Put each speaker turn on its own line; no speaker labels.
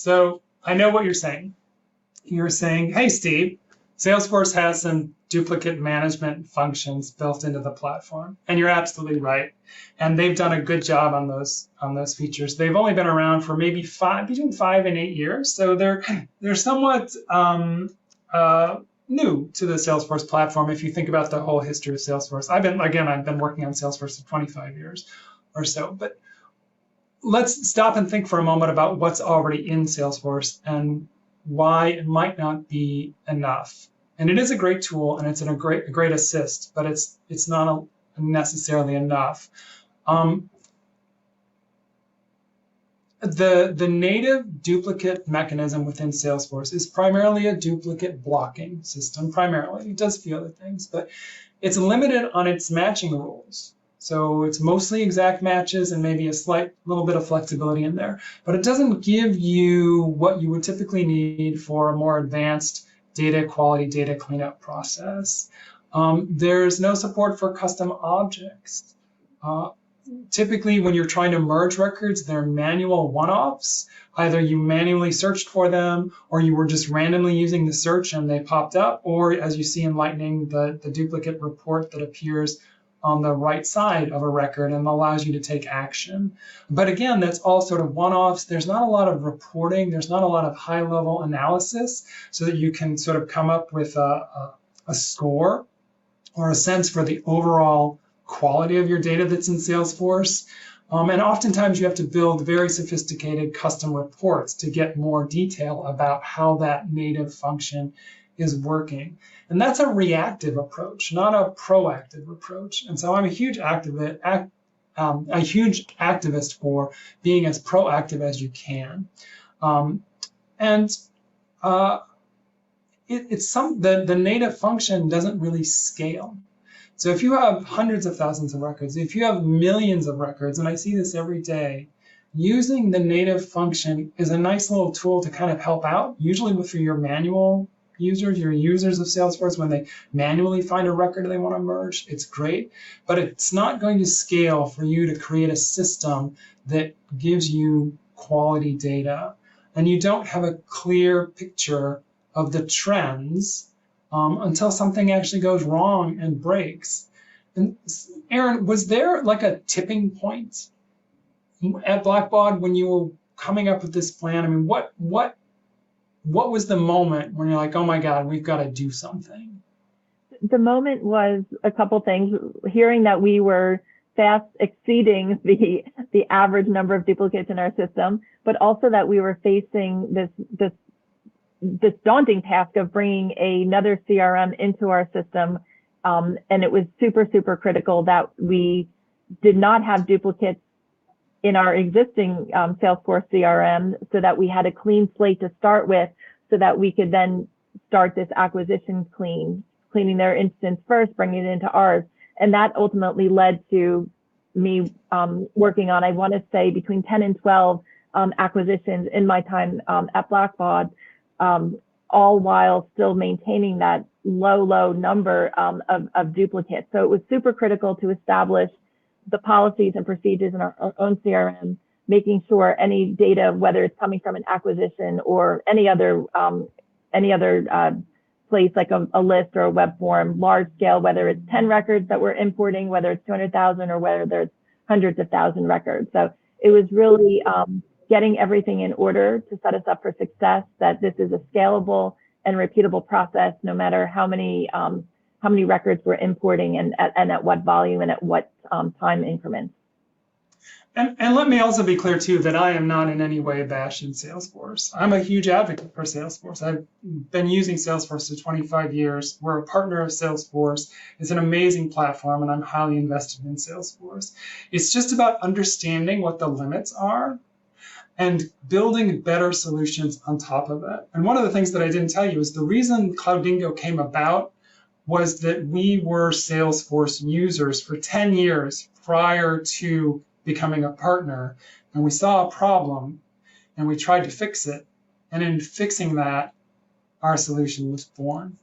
So I know what you're saying. You're saying, hey, Steve, Salesforce has some duplicate management functions built into the platform. And you're absolutely right. And they've done a good job on those features. They've only been around for maybe between 5 and 8 years. So they're somewhat new to the Salesforce platform if you think about the whole history of Salesforce. I've been working on Salesforce for 25 years or so. But let's stop and think for a moment about what's already in Salesforce and why it might not be enough. And it is a great tool and it's a great assist, but it's not necessarily enough. The native duplicate mechanism within Salesforce is primarily a duplicate blocking system, primarily. It does a few other things, but it's limited on its matching rules. So it's mostly exact matches and maybe a slight little bit of flexibility in there, but it doesn't give you what you would typically need for a more advanced data quality, data cleanup process. There's no support for custom objects. Typically, when you're trying to merge records, they're manual one-offs. Either you manually searched for them, or you were just randomly using the search and they popped up, or as you see in Lightning, the duplicate report that appears on the right side of a record and allows you to take action. But again, that's all sort of one-offs. There's not a lot of reporting. There's not a lot of high-level analysis so that you can sort of come up with a score or a sense for the overall quality of your data that's in Salesforce. And oftentimes you have to build very sophisticated custom reports to get more detail about how that native function is working. And that's a reactive approach, not a proactive approach. And so I'm a huge activist for being as proactive as you can. The native function doesn't really scale. So if you have hundreds of thousands of records, if you have millions of records, and I see this every day, using the native function is a nice little tool to kind of help out, usually for your manual users, your users of Salesforce, when they manually find a record they want to merge. It's great, but it's not going to scale for you to create a system that gives you quality data. And you don't have a clear picture of the trends until something actually goes wrong and breaks. And Erin, was there like a tipping point at Blackbaud when you were coming up with this plan? I mean, what was the moment when you're like, oh my God, we've got to do something?
The moment was a couple things. Hearing that we were fast exceeding the average number of duplicates in our system, but also that we were facing this daunting task of bringing another CRM into our system. And it was super, super critical that we did not have duplicates in our existing Salesforce CRM, so that we had a clean slate to start with, so that we could then start this acquisition cleaning their instance first, bringing it into ours. And that ultimately led to me working on, I want to say, between 10 and 12 acquisitions in my time at Blackbaud, all while still maintaining that low number of duplicates. So it was super critical to establish the policies and procedures in our own CRM, making sure any data, whether it's coming from an acquisition or any other place like a list or a web form, large scale, whether it's 10 records that we're importing, whether it's 200,000 or whether there's hundreds of thousand records. So it was really getting everything in order to set us up for success, that this is a scalable and repeatable process, no matter how many records we're importing and at what volume and at what time increments.
And let me also be clear, too, that I am not in any way bashing Salesforce. I'm a huge advocate for Salesforce. I've been using Salesforce for 25 years. We're a partner of Salesforce. It's an amazing platform, and I'm highly invested in Salesforce. It's just about understanding what the limits are and building better solutions on top of it. And one of the things that I didn't tell you is the reason Cloudingo came about was that we were Salesforce users for 10 years prior to becoming a partner, and we saw a problem and we tried to fix it. And in fixing that, our solution was born.